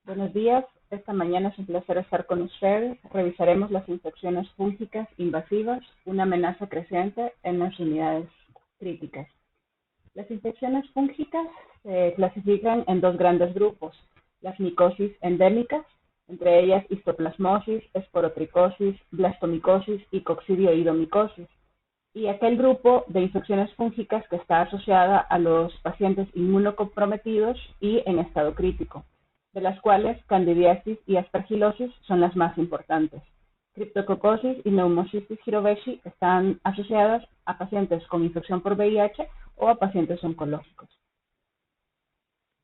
Buenos días, esta mañana es un placer estar con ustedes. Revisaremos las infecciones fúngicas invasivas, una amenaza creciente en las unidades críticas. Las infecciones fúngicas se clasifican en dos grandes grupos, las micosis endémicas, entre ellas histoplasmosis, esporotricosis, blastomicosis y coccidioidomicosis, y aquel grupo de infecciones fúngicas que está asociada a los pacientes inmunocomprometidos y en estado crítico, de las cuales candidiasis y aspergilosis son las más importantes. Cryptococcus y Pneumocystis jirovecii están asociadas a pacientes con infección por VIH o a pacientes oncológicos.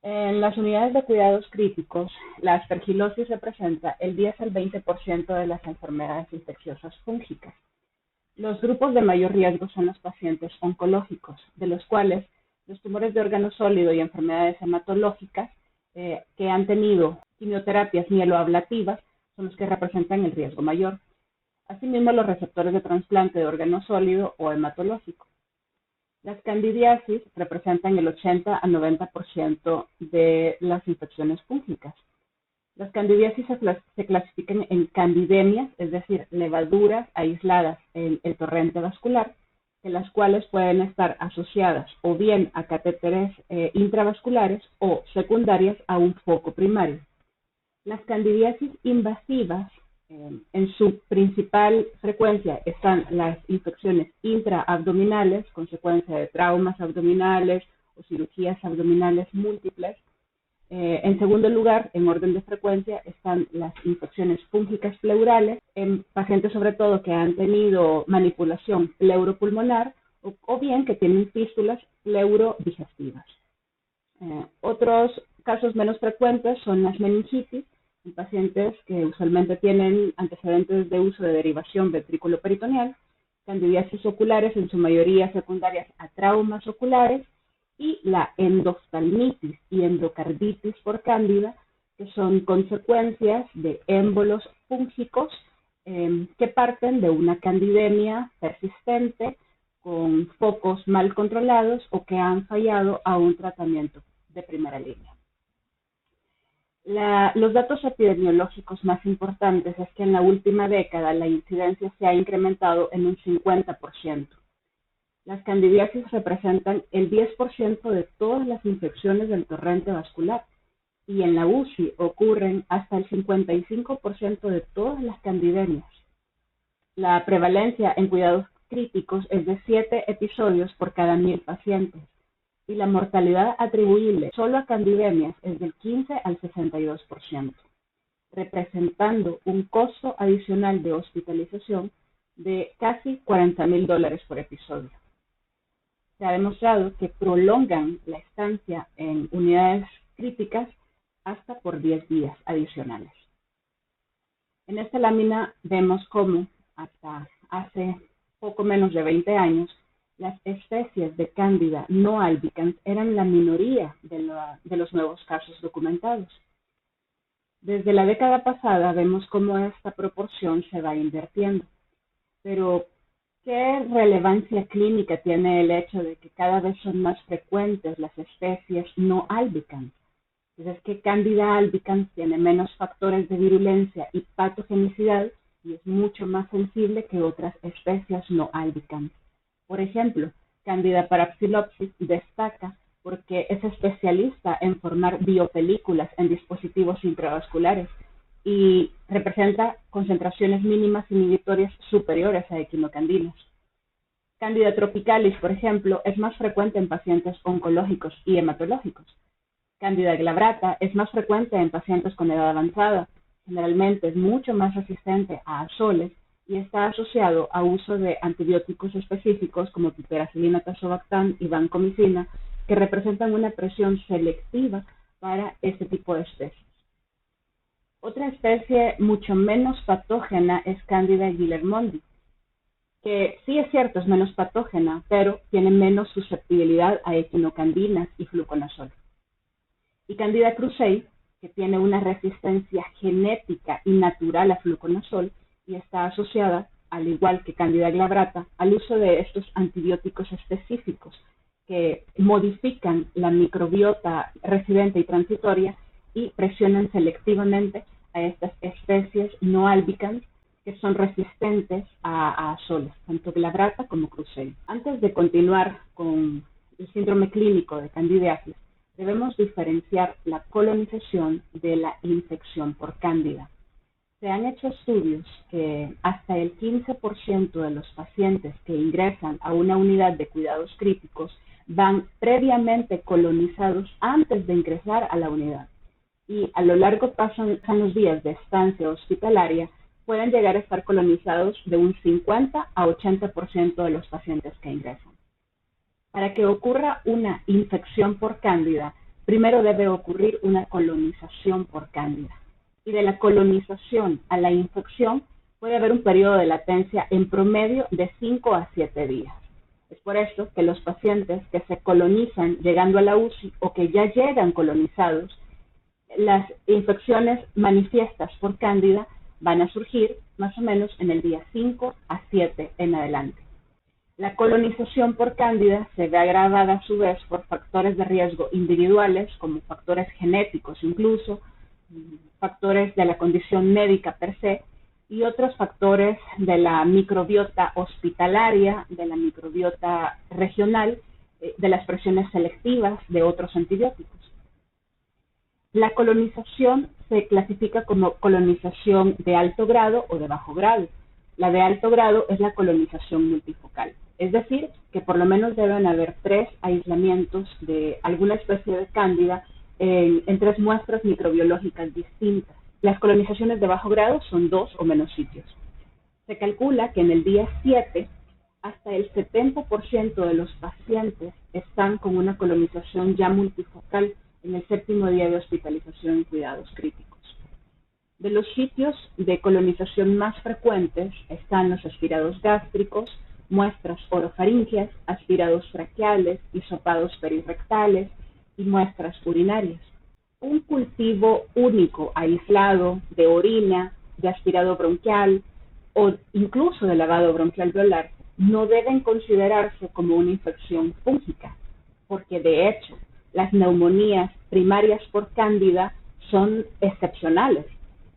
En las unidades de cuidados críticos, la aspergilosis representa el 10 al 20% de las enfermedades infecciosas fúngicas. Los grupos de mayor riesgo son los pacientes oncológicos, de los cuales los tumores de órgano sólido y enfermedades hematológicas que han tenido quimioterapias mieloablativas son los que representan el riesgo mayor. Asimismo, los receptores de trasplante de órgano sólido o hematológico. Las candidiasis representan el 80 a 90% de las infecciones fúngicas. Las candidiasis se clasifican en candidemias, es decir, levaduras aisladas en el torrente vascular, de las cuales pueden estar asociadas o bien a catéteres intravasculares o secundarias a un foco primario. Las candidiasis invasivas, en su principal frecuencia están las infecciones intraabdominales, consecuencia de traumas abdominales o cirugías abdominales múltiples. En segundo lugar, en orden de frecuencia, están las infecciones fúngicas pleurales, en pacientes sobre todo que han tenido manipulación pleuropulmonar o bien que tienen fístulas pleurodigestivas. Otros casos menos frecuentes son las meningitis, en pacientes que usualmente tienen antecedentes de uso de derivación ventrículo-peritoneal, candidiasis oculares, en su mayoría secundarias a traumas oculares, y la endoftalmitis y endocarditis por cándida, que son consecuencias de émbolos fúngicos que parten de una candidemia persistente con focos mal controlados o que han fallado a un tratamiento de primera línea. Los datos epidemiológicos más importantes es que en la última década la incidencia se ha incrementado en un 50%. Las candidiasis representan el 10% de todas las infecciones del torrente vascular y en la UCI ocurren hasta el 55% de todas las candidemias. La prevalencia en cuidados críticos es de 7 episodios por cada 1000 pacientes y la mortalidad atribuible solo a candidemias es del 15 al 62%, representando un costo adicional de hospitalización de casi $40,000 por episodio. Se ha demostrado que prolongan la estancia en unidades críticas hasta por 10 días adicionales. En esta lámina vemos cómo hasta hace poco menos de 20 años las especies de Candida no albicans eran la minoría de los nuevos casos documentados. Desde la década pasada vemos cómo esta proporción se va invirtiendo, pero ¿qué relevancia clínica tiene el hecho de que cada vez son más frecuentes las especies no albicans? Pues es que Candida albicans tiene menos factores de virulencia y patogenicidad y es mucho más sensible que otras especies no albicans. Por ejemplo, Candida parapsilopsis destaca porque es especialista en formar biopelículas en dispositivos intravasculares y representa concentraciones mínimas inhibitorias superiores a equinocandinas. Candida tropicalis, por ejemplo, es más frecuente en pacientes oncológicos y hematológicos. Candida glabrata es más frecuente en pacientes con edad avanzada, generalmente es mucho más resistente a azoles y está asociado a uso de antibióticos específicos como piperacilina, tazobactam y vancomicina, que representan una presión selectiva para este tipo de especies. Otra especie mucho menos patógena es Candida guillermondi, que sí es cierto, es menos patógena, pero tiene menos susceptibilidad a equinocandinas y fluconazol. Y Candida krusei, que tiene una resistencia genética y natural a fluconazol y está asociada, al igual que Candida glabrata, al uso de estos antibióticos específicos que modifican la microbiota residente y transitoria y presionan selectivamente a estas especies no albicans que son resistentes a azoles, tanto glabrata como crucei. Antes de continuar con el síndrome clínico de candidiasis, debemos diferenciar la colonización de la infección por cándida. Se han hecho estudios que hasta el 15% de los pacientes que ingresan a una unidad de cuidados críticos van previamente colonizados antes de ingresar a la unidad. Y a lo largo pasan los días de estancia hospitalaria, pueden llegar a estar colonizados de un 50 a 80% de los pacientes que ingresan. Para que ocurra una infección por cándida, primero debe ocurrir una colonización por cándida. Y de la colonización a la infección puede haber un periodo de latencia en promedio de 5 a 7 días. Es por esto que los pacientes que se colonizan llegando a la UCI o que ya llegan colonizados, las infecciones manifiestas por cándida van a surgir más o menos en el día 5 a 7 en adelante. La colonización por cándida se ve agravada a su vez por factores de riesgo individuales, como factores genéticos incluso, factores de la condición médica per se, y otros factores de la microbiota hospitalaria, de la microbiota regional, de las presiones selectivas de otros antibióticos. La colonización se clasifica como colonización de alto grado o de bajo grado. La de alto grado es la colonización multifocal, es decir, que por lo menos deben haber 3 aislamientos de alguna especie de cándida en 3 muestras microbiológicas distintas. Las colonizaciones de bajo grado son 2 o menos sitios. Se calcula que en el día 7 hasta el 70% de los pacientes están con una colonización ya multifocal en el 7º día de hospitalización en cuidados críticos. De los sitios de colonización más frecuentes están los aspirados gástricos, muestras orofaringeas, aspirados traqueales, hisopados perirrectales y muestras urinarias. Un cultivo único, aislado, de orina, de aspirado bronquial o incluso de lavado bronquial veolar no deben considerarse como una infección fúngica, porque de hecho las neumonías primarias por cándida son excepcionales.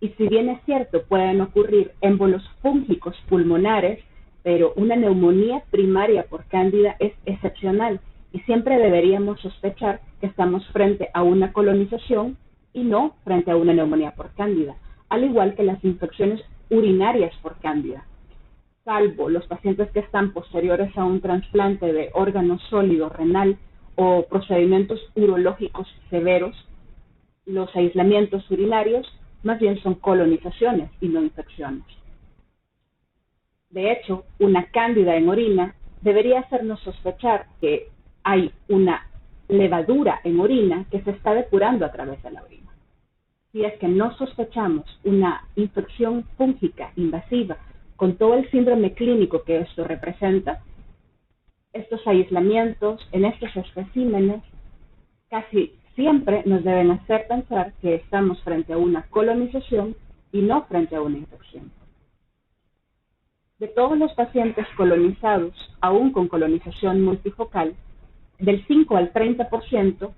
Y si bien es cierto, pueden ocurrir émbolos fúngicos pulmonares, pero una neumonía primaria por cándida es excepcional y siempre deberíamos sospechar que estamos frente a una colonización y no frente a una neumonía por cándida, al igual que las infecciones urinarias por cándida. Salvo los pacientes que están posteriores a un trasplante de órgano sólido renal o procedimientos urológicos severos, los aislamientos urinarios más bien son colonizaciones y no infecciones. De hecho, una cándida en orina debería hacernos sospechar que hay una levadura en orina que se está depurando a través de la orina. Si es que no sospechamos una infección fúngica invasiva con todo el síndrome clínico que esto representa, estos aislamientos en estos especímenes casi siempre nos deben hacer pensar que estamos frente a una colonización y no frente a una infección. De todos los pacientes colonizados, aún con colonización multifocal, del 5 al 30%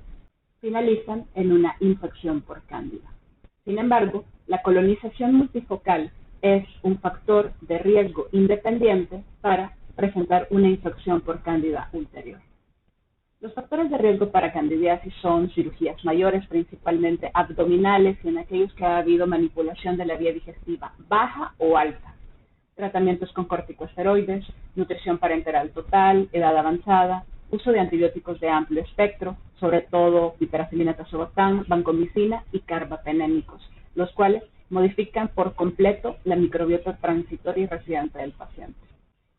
finalizan en una infección por cándida. Sin embargo, la colonización multifocal es un factor de riesgo independiente para presentar una infección por cándida ulterior. Los factores de riesgo para candidiasis son cirugías mayores, principalmente abdominales, y en aquellos que ha habido manipulación de la vía digestiva baja o alta, tratamientos con corticosteroides, nutrición parenteral total, edad avanzada, uso de antibióticos de amplio espectro, sobre todo piperacilina, tazobactam, vancomicina y carbapenémicos, los cuales modifican por completo la microbiota transitoria y residente del paciente.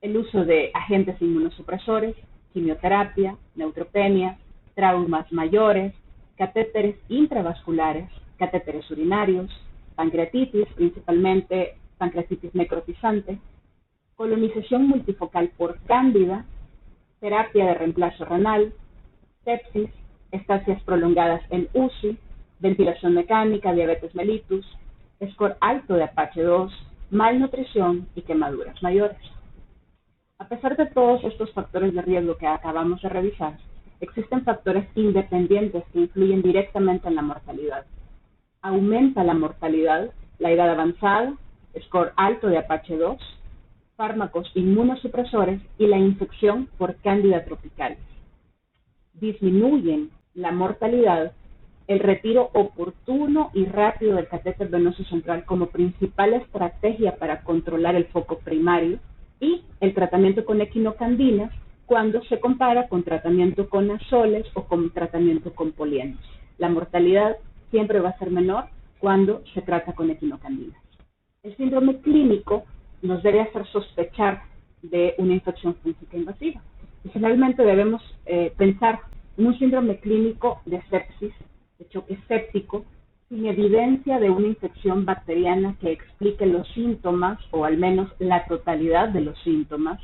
El uso de agentes inmunosupresores, quimioterapia, neutropenia, traumas mayores, catéteres intravasculares, catéteres urinarios, pancreatitis, principalmente pancreatitis necrotizante, colonización multifocal por cándida, terapia de reemplazo renal, sepsis, estancias prolongadas en UCI, ventilación mecánica, diabetes mellitus, score alto de Apache-2, malnutrición y quemaduras mayores. A pesar de todos estos factores de riesgo que acabamos de revisar, existen factores independientes que influyen directamente en la mortalidad. aumenta la mortalidad, la edad avanzada, score alto de Apache 2, fármacos inmunosupresores y la infección por Cándida tropicalis. Disminuyen la mortalidad, el retiro oportuno y rápido del catéter venoso central como principal estrategia para controlar el foco primario y el tratamiento con equinocandinas cuando se compara con tratamiento con azoles o con tratamiento con polienos. La mortalidad siempre va a ser menor cuando se trata con equinocandinas. El síndrome clínico nos debe hacer sospechar de una infección fúngica invasiva. Y finalmente debemos pensar en un síndrome clínico de sepsis, de choque séptico, sin evidencia de una infección bacteriana que explique los síntomas, o al menos la totalidad de los síntomas,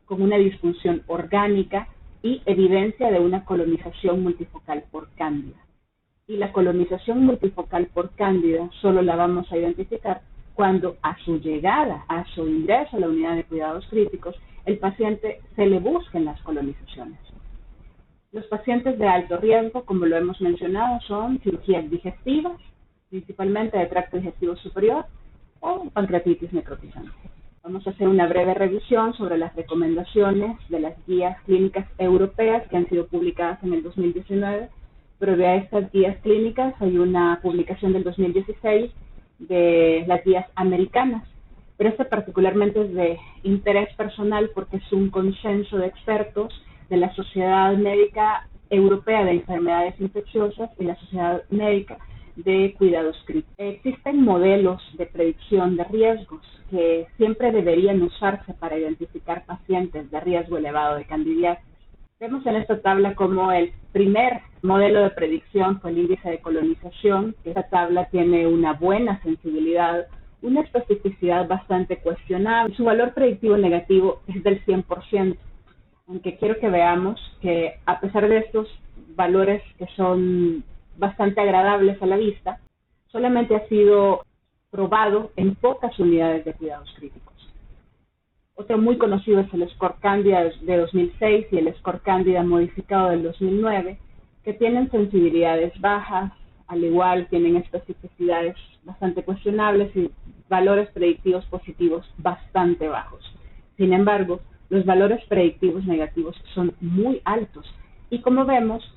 con una disfunción orgánica y evidencia de una colonización multifocal por cándida. Y la colonización multifocal por cándida solo la vamos a identificar cuando a su llegada, a su ingreso a la unidad de cuidados críticos, el paciente se le busquen las colonizaciones. Los pacientes de alto riesgo, como lo hemos mencionado, son cirugías digestivas, principalmente de tracto digestivo superior, o pancreatitis necrotizante. Vamos a hacer una breve revisión sobre las recomendaciones de las guías clínicas europeas que han sido publicadas en el 2019. Previo a estas guías clínicas hay una publicación del 2016 de las guías americanas, pero esta particularmente es de interés personal porque es un consenso de expertos de la Sociedad Médica Europea de Enfermedades Infecciosas y la Sociedad Médica de Cuidados Críticos. Existen modelos de predicción de riesgos que siempre deberían usarse para identificar pacientes de riesgo elevado de candidiasis. Vemos en esta tabla como el primer modelo de predicción fue el índice de colonización. Esta tabla tiene una buena sensibilidad, una especificidad bastante cuestionable. Su valor predictivo negativo es del 100%, aunque quiero que veamos que a pesar de estos valores que son bastante agradables a la vista, solamente ha sido probado en pocas unidades de cuidados críticos. Otro muy conocido es el score Cándida de 2006 y el score Cándida modificado del 2009, que tienen sensibilidades bajas, al igual tienen especificidades bastante cuestionables y valores predictivos positivos bastante bajos. Sin embargo, los valores predictivos negativos son muy altos y, como vemos,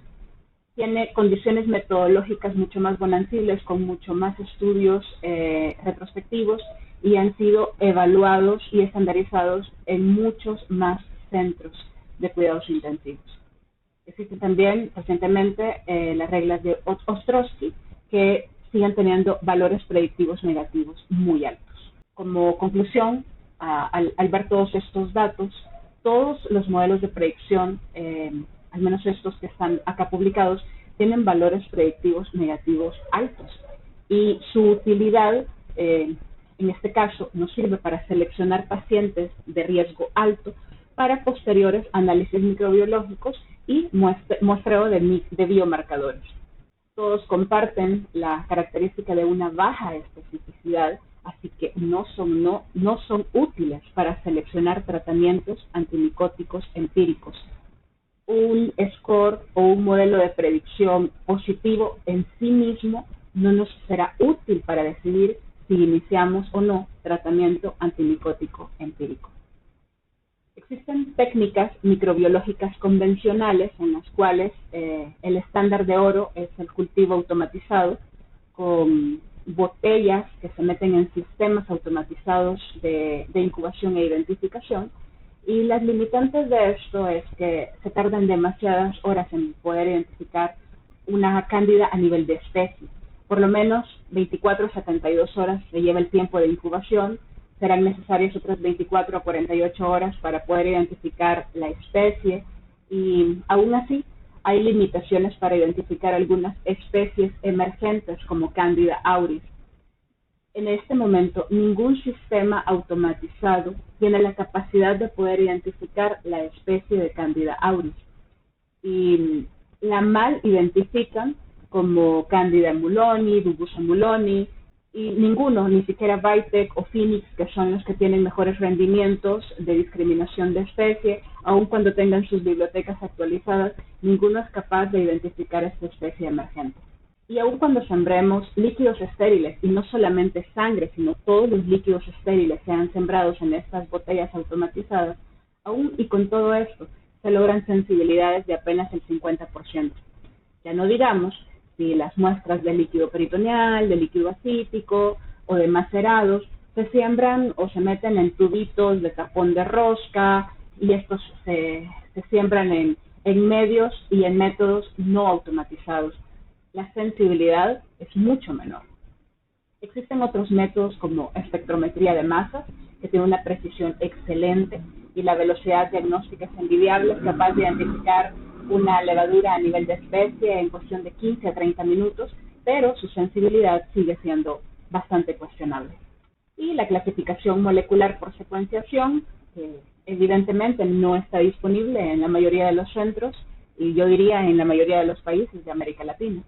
tiene condiciones metodológicas mucho más bonancibles, con mucho más estudios retrospectivos, y han sido evaluados y estandarizados en muchos más centros de cuidados intensivos. Existen también recientemente las reglas de Ostrowski que siguen teniendo valores predictivos negativos muy altos. Como conclusión, al ver todos estos datos, todos los modelos de predicción, al menos estos que están acá publicados, tienen valores predictivos negativos altos y su utilidad en este caso nos sirve para seleccionar pacientes de riesgo alto para posteriores análisis microbiológicos y muestreo de biomarcadores. Todos comparten la característica de una baja especificidad, así que no son útiles para seleccionar tratamientos antimicóticos empíricos. Un score o un modelo de predicción positivo en sí mismo no nos será útil para decidir si iniciamos o no tratamiento antimicótico empírico. Existen técnicas microbiológicas convencionales en las cuales el estándar de oro es el cultivo automatizado con botellas que se meten en sistemas automatizados de incubación e identificación, y las limitantes de esto es que se tardan demasiadas horas en poder identificar una cándida a nivel de especie. Por lo menos 24 a 72 horas se lleva el tiempo de incubación. Serán necesarias otras 24 a 48 horas para poder identificar la especie, y aún así hay limitaciones para identificar algunas especies emergentes como Candida auris. En este momento, ningún sistema automatizado tiene la capacidad de poder identificar la especie de Candida auris, y la mal identifican como Candida muloni, Dubusa muloni, y ninguno, ni siquiera Vitek o Phoenix, que son los que tienen mejores rendimientos de discriminación de especie, aun cuando tengan sus bibliotecas actualizadas, ninguno es capaz de identificar esta especie emergente. Y aun cuando sembremos líquidos estériles, y no solamente sangre, sino todos los líquidos estériles sean sembrados en estas botellas automatizadas, aún y con todo esto, se logran sensibilidades de apenas el 50%. Ya no digamos si las muestras de líquido peritoneal, de líquido acítico o de macerados se siembran o se meten en tubitos de tapón de rosca, y estos se siembran en medios y en métodos no automatizados. La sensibilidad es mucho menor. Existen otros métodos como espectrometría de masas, que tiene una precisión excelente y la velocidad diagnóstica es envidiable, es capaz de identificar una levadura a nivel de especie en cuestión de 15 a 30 minutos, pero su sensibilidad sigue siendo bastante cuestionable. Y la clasificación molecular por secuenciación, que evidentemente no está disponible en la mayoría de los centros, y yo diría en la mayoría de los países de América Latina.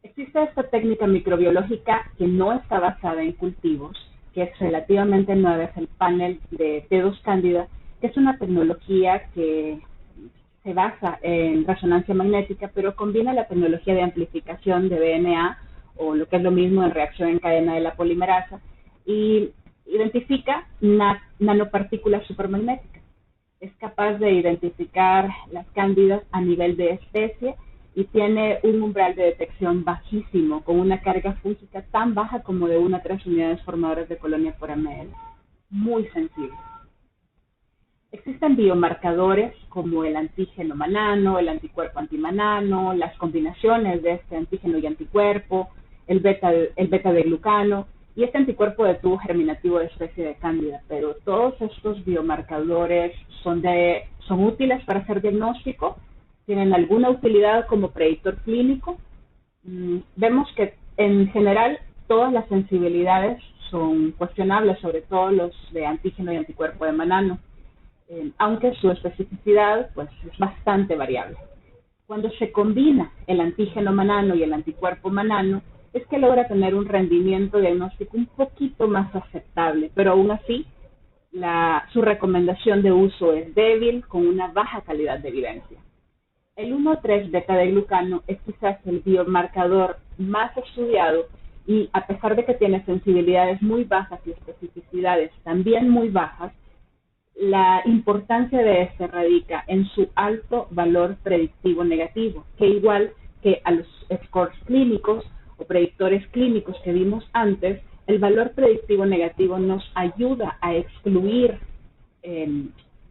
Existe esta técnica microbiológica que no está basada en cultivos, que es relativamente nueva, es el panel de T2 Candida, que es una tecnología que se basa en resonancia magnética, pero combina la tecnología de amplificación de DNA, o lo que es lo mismo en reacción en cadena de la polimerasa, y identifica nanopartículas supermagnéticas. Es capaz de identificar las cándidas a nivel de especie y tiene un umbral de detección bajísimo, con una carga fúngica tan baja como de 1 a 3 unidades formadoras de colonia por ml. Muy sensible. Existen biomarcadores como el antígeno manano, el anticuerpo antimanano, las combinaciones de este antígeno y anticuerpo, el beta de glucano y este anticuerpo de tubo germinativo de especie de cándida. Pero todos estos biomarcadores son útiles para hacer diagnóstico, tienen alguna utilidad como predictor clínico. Vemos que en general todas las sensibilidades son cuestionables, sobre todo los de antígeno y anticuerpo de manano, aunque su especificidad pues, es bastante variable. Cuando se combina el antígeno manano y el anticuerpo manano, es que logra tener un rendimiento diagnóstico un poquito más aceptable, pero aún así su recomendación de uso es débil, con una baja calidad de evidencia. El 1,3 beta de glucano es quizás el biomarcador más estudiado y a pesar de que tiene sensibilidades muy bajas y especificidades también muy bajas, la importancia de este radica en su alto valor predictivo negativo, que igual que a los scores clínicos o predictores clínicos que vimos antes, el valor predictivo negativo nos ayuda a excluir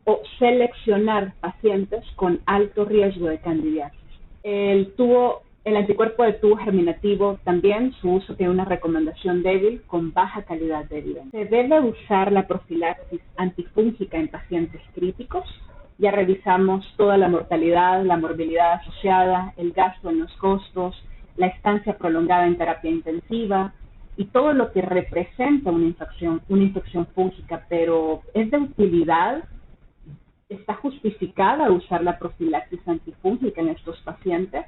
o seleccionar pacientes con alto riesgo de candidiasis. El anticuerpo de tubo germinativo también, su uso tiene una recomendación débil con baja calidad de evidencia. Se debe usar la profilaxis antifúngica en pacientes críticos. Ya revisamos toda la mortalidad, la morbilidad asociada, el gasto en los costos, la estancia prolongada en terapia intensiva y todo lo que representa una infección fúngica, pero ¿es de utilidad? ¿Está justificada usar la profilaxis antifúngica en estos pacientes?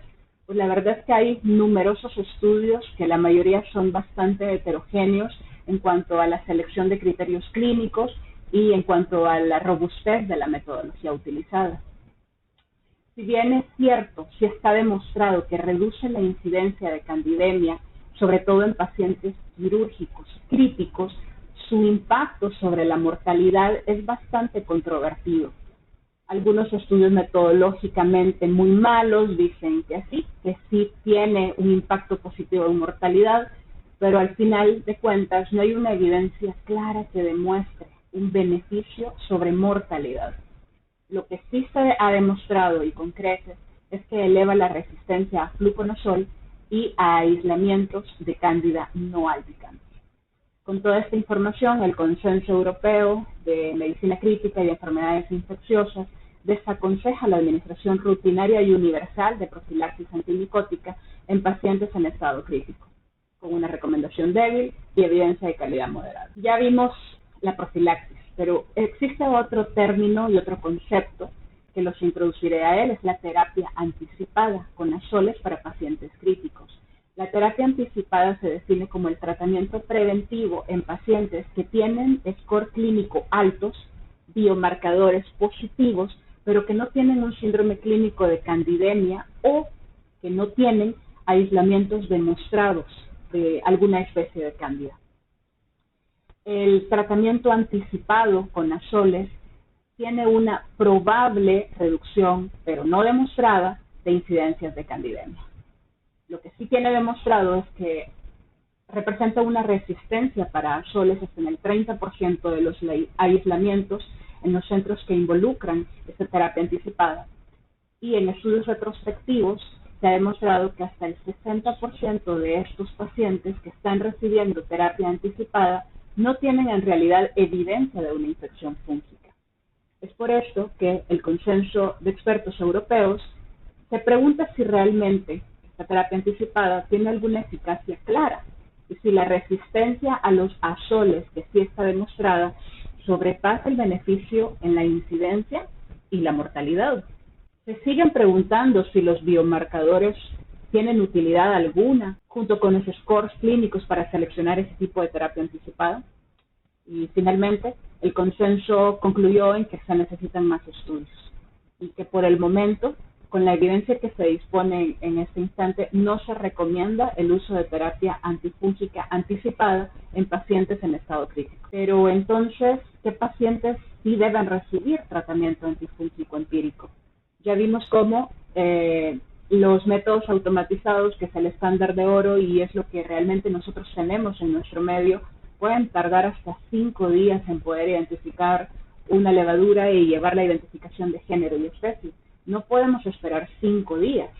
Pues la verdad es que hay numerosos estudios que la mayoría son bastante heterogéneos en cuanto a la selección de criterios clínicos y en cuanto a la robustez de la metodología utilizada. Si bien es cierto, sí está demostrado que reduce la incidencia de candidemia, sobre todo en pacientes quirúrgicos críticos, su impacto sobre la mortalidad es bastante controvertido. Algunos estudios metodológicamente muy malos dicen que sí tiene un impacto positivo en mortalidad, pero al final de cuentas no hay una evidencia clara que demuestre un beneficio sobre mortalidad. Lo que sí se ha demostrado y con creces es que eleva la resistencia a fluconazol y a aislamientos de cándida no albicantes. Con toda esta información, el Consenso Europeo de Medicina Crítica y de Enfermedades Infecciosas desaconseja la administración rutinaria y universal de profilaxis antimicótica en pacientes en estado crítico, con una recomendación débil y evidencia de calidad moderada. Ya vimos la profilaxis, pero existe otro término y otro concepto que los introduciré a él, es la terapia anticipada con azoles para pacientes críticos. La terapia anticipada se define como el tratamiento preventivo en pacientes que tienen score clínico altos, biomarcadores positivos, pero que no tienen un síndrome clínico de candidemia o que no tienen aislamientos demostrados de alguna especie de cándida. El tratamiento anticipado con azoles tiene una probable reducción, pero no demostrada, de incidencias de candidemia. Lo que sí tiene demostrado es que representa una resistencia para azoles hasta en el 30% de los aislamientos en los centros que involucran esta terapia anticipada. Y en estudios retrospectivos se ha demostrado que hasta el 60% de estos pacientes que están recibiendo terapia anticipada no tienen en realidad evidencia de una infección fúngica. Es por esto que el consenso de expertos europeos se pregunta si realmente esta terapia anticipada tiene alguna eficacia clara y si la resistencia a los azoles, que sí está demostrada, sobrepasa el beneficio en la incidencia y la mortalidad. Se siguen preguntando si los biomarcadores tienen utilidad alguna junto con los scores clínicos para seleccionar ese tipo de terapia anticipada. Y finalmente, el consenso concluyó en que se necesitan más estudios y que por el momento, con la evidencia que se dispone en este instante, no se recomienda el uso de terapia antifúngica anticipada en pacientes en estado crítico. Pero entonces, ¿qué pacientes sí deben recibir tratamiento antifúngico empírico? Ya vimos cómo los métodos automatizados, que es el estándar de oro y es lo que realmente nosotros tenemos en nuestro medio, pueden tardar hasta 5 días en poder identificar una levadura y llevar la identificación de género y especie. No podemos esperar 5 días.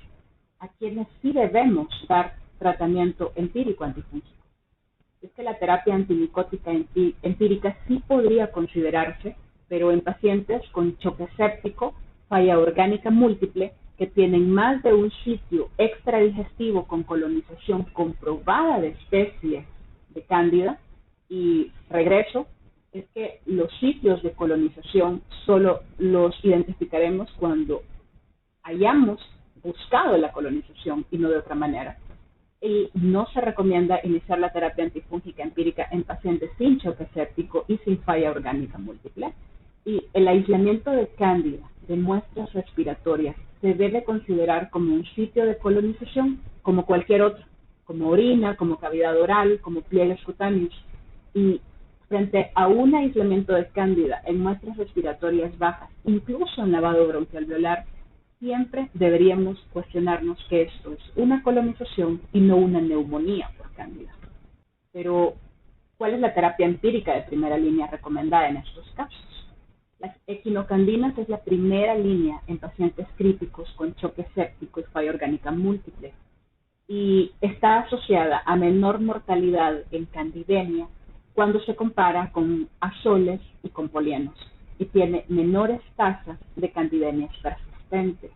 A quienes sí debemos dar tratamiento empírico antifúngico. Es que la terapia antimicótica empírica sí podría considerarse, pero en pacientes con choque séptico, falla orgánica múltiple, que tienen más de un sitio extradigestivo con colonización comprobada de especies de cándida. Y regreso, es que los sitios de colonización solo los identificaremos cuando hayamos buscado la colonización y no de otra manera. Y no se recomienda iniciar la terapia antifúngica empírica en pacientes sin choque séptico y sin falla orgánica múltiple. Y el aislamiento de cándida de muestras respiratorias se debe considerar como un sitio de colonización como cualquier otro, como orina, como cavidad oral, como pliegues cutáneos. Y frente a un aislamiento de cándida en muestras respiratorias bajas, incluso en lavado bronquialveolar, siempre deberíamos cuestionarnos que esto es una colonización y no una neumonía por cándida. Pero, ¿cuál es la terapia empírica de primera línea recomendada en estos casos? Las equinocandinas es la primera línea en pacientes críticos con choque séptico y falla orgánica múltiple y está asociada a menor mortalidad en candidemia cuando se compara con azoles y con polienos y tiene menores tasas de candidemias persistentes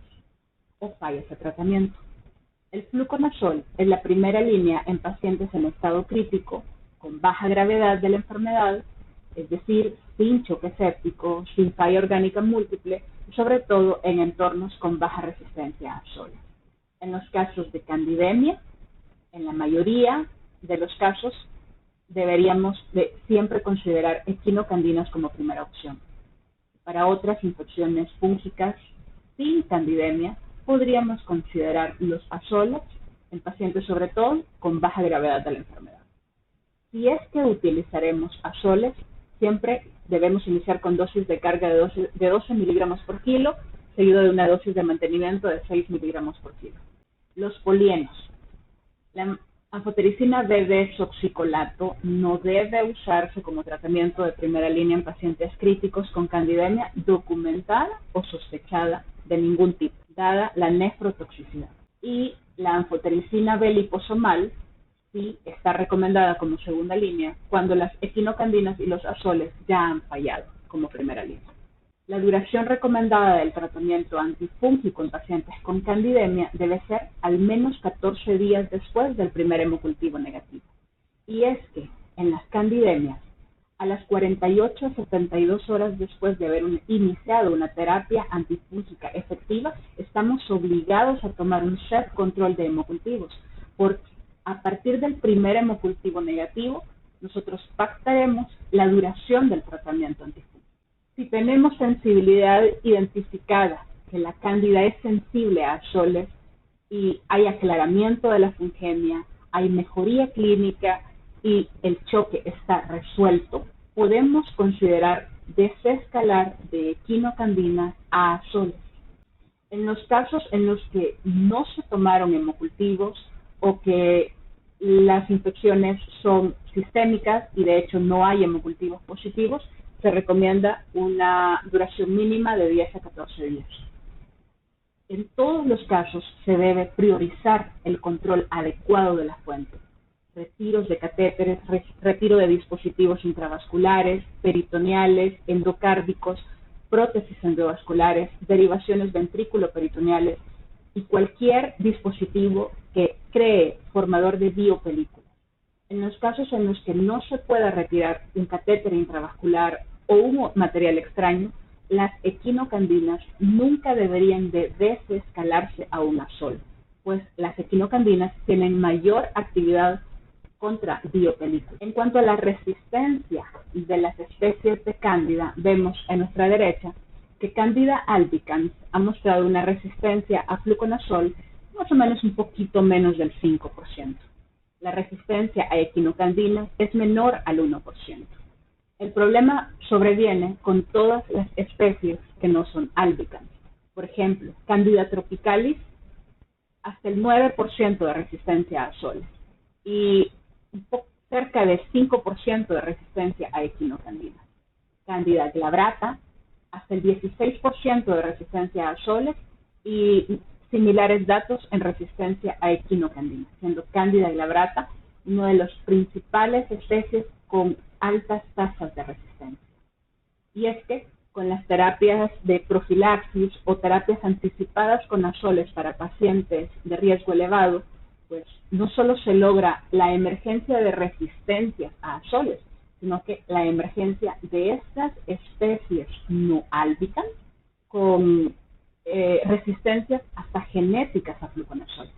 o fallas de tratamiento. El fluconazol es la primera línea en pacientes en estado crítico con baja gravedad de la enfermedad, es decir, sin choque séptico, sin falla orgánica múltiple y sobre todo en entornos con baja resistencia a azoles. En los casos de candidemia, en la mayoría de los casos, deberíamos siempre considerar equinocandinas como primera opción. Para otras infecciones fúngicas sin candidemia, podríamos considerar los azoles en pacientes sobre todo con baja gravedad de la enfermedad. Si es que utilizaremos azoles, siempre debemos iniciar con dosis de carga de 12 miligramos por kilo, seguido de una dosis de mantenimiento de 6 miligramos por kilo. Los polienos. La anfotericina B-desoxicolato no debe usarse como tratamiento de primera línea en pacientes críticos con candidemia documentada o sospechada de ningún tipo, dada la nefrotoxicidad. Y la anfotericina B-liposomal sí está recomendada como segunda línea cuando las equinocandinas y los azoles ya han fallado como primera línea. La duración recomendada del tratamiento antifúngico en pacientes con candidemia debe ser al menos 14 días después del primer hemocultivo negativo. Y es que en las candidemias, a las 48 a 72 horas después de haber iniciado una terapia antifúngica efectiva, estamos obligados a tomar un set control de hemocultivos, porque a partir del primer hemocultivo negativo, nosotros pactaremos la duración del tratamiento antifúngico. Si tenemos sensibilidad identificada, que la cándida es sensible a azoles, y hay aclaramiento de la fungemia, hay mejoría clínica y el choque está resuelto, podemos considerar desescalar de equinocandinas a azoles. En los casos en los que no se tomaron hemocultivos o que las infecciones son sistémicas y de hecho no hay hemocultivos positivos, se recomienda una duración mínima de 10 a 14 días. En todos los casos se debe priorizar el control adecuado de la fuente. Retiros de catéteres, retiro de dispositivos intravasculares, peritoneales, endocárdicos, prótesis endovasculares, derivaciones ventrículo-peritoneales y cualquier dispositivo que cree formador de biopelículas. En los casos en los que no se pueda retirar un catéter intravascular o un material extraño, las equinocandinas nunca deberían de desescalarse a un azol, pues las equinocandinas tienen mayor actividad contra biopelículas. En cuanto a la resistencia de las especies de Cándida, vemos en nuestra derecha que Candida albicans ha mostrado una resistencia a fluconazol más o menos un poquito menos del 5%. La resistencia a equinocandinas es menor al 1%. El problema sobreviene con todas las especies que no son albicans. Por ejemplo, Candida tropicalis, hasta el 9% de resistencia a azoles y cerca de 5% de resistencia a equinocandinas. Candida glabrata, hasta el 16% de resistencia a azoles y similares datos en resistencia a equinocandinas, siendo Candida glabrata una de las principales especies con altas tasas de resistencia. Y es que con las terapias de profilaxis o terapias anticipadas con azoles para pacientes de riesgo elevado, pues no solo se logra la emergencia de resistencias a azoles, sino que la emergencia de estas especies no albicans con resistencias hasta genéticas a fluconazol.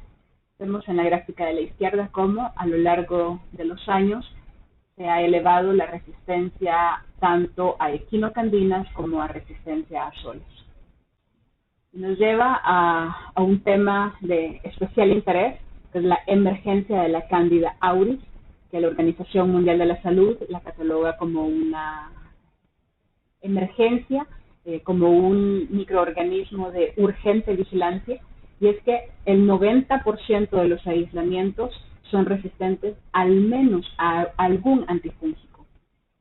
Vemos en la gráfica de la izquierda cómo a lo largo de los años se ha elevado la resistencia tanto a equinocandinas como a resistencia a azoles. Nos lleva a un tema de especial interés, que es la emergencia de la Candida auris, que la Organización Mundial de la Salud la cataloga como una emergencia, como un microorganismo de urgente vigilancia, y es que el 90% de los aislamientos son resistentes al menos a algún antifúngico.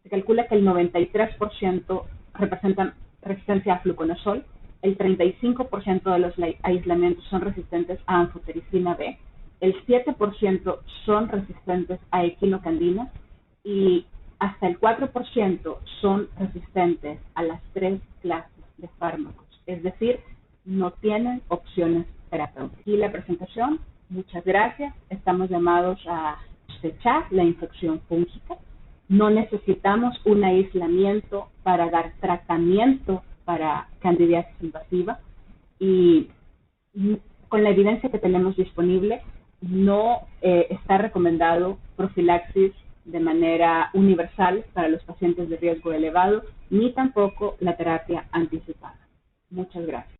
Se calcula que el 93% representan resistencia a fluconazol, el 35% de los aislamientos son resistentes a anfotericina B, el 7% son resistentes a equinocandinas y hasta el 4% son resistentes a las 3 clases de fármacos, es decir, no tienen opciones terapéuticas. Y la presentación, muchas gracias, estamos llamados a sospechar la infección fúngica, no necesitamos un aislamiento para dar tratamiento para candidiasis invasiva y con la evidencia que tenemos disponible no está recomendado profilaxis de manera universal para los pacientes de riesgo elevado, ni tampoco la terapia anticipada. Muchas gracias.